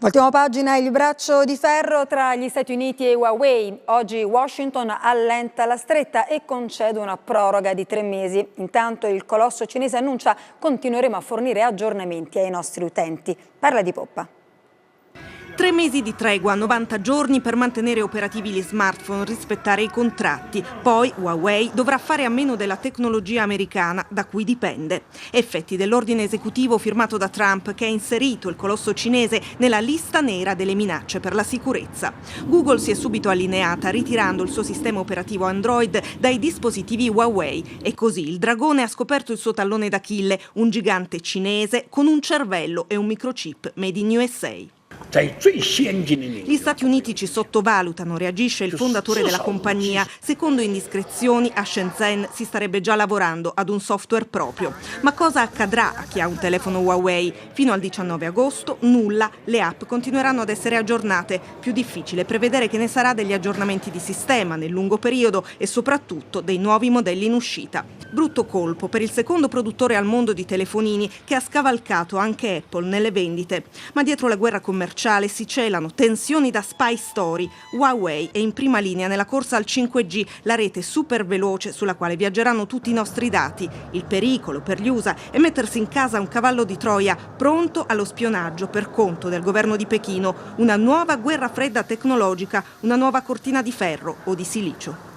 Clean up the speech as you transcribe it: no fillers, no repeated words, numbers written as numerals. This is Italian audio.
Voltiamo pagina, il braccio di ferro tra gli Stati Uniti e Huawei. Oggi Washington allenta la stretta e concede una proroga di 3 mesi. Intanto il colosso cinese annuncia: continueremo a fornire aggiornamenti ai nostri utenti. Parla di Poppa. 3 mesi di tregua, 90 giorni per mantenere operativi gli smartphone, rispettare i contratti. Poi Huawei dovrà fare a meno della tecnologia americana da cui dipende. Effetti dell'ordine esecutivo firmato da Trump, che ha inserito il colosso cinese nella lista nera delle minacce per la sicurezza. Google si è subito allineata, ritirando il suo sistema operativo Android dai dispositivi Huawei. E così il dragone ha scoperto il suo tallone d'Achille, un gigante cinese con un cervello e un microchip made in USA. Gli Stati Uniti ci sottovalutano, reagisce il fondatore della compagnia. Secondo indiscrezioni, a Shenzhen si starebbe già lavorando ad un software proprio. Ma cosa accadrà a chi ha un telefono Huawei? Fino al 19 agosto nulla, le app continueranno ad essere aggiornate. Più difficile prevedere che ne sarà degli aggiornamenti di sistema nel lungo periodo e soprattutto dei nuovi modelli in uscita. Brutto colpo per il secondo produttore al mondo di telefonini, che ha scavalcato anche Apple nelle vendite. Ma dietro la guerra commerciale si celano tensioni da spy story. Huawei è in prima linea nella corsa al 5G, la rete super veloce sulla quale viaggeranno tutti i nostri dati. Il pericolo per gli USA è mettersi in casa un cavallo di Troia pronto allo spionaggio per conto del governo di Pechino. Una nuova guerra fredda tecnologica, una nuova cortina di ferro o di silicio.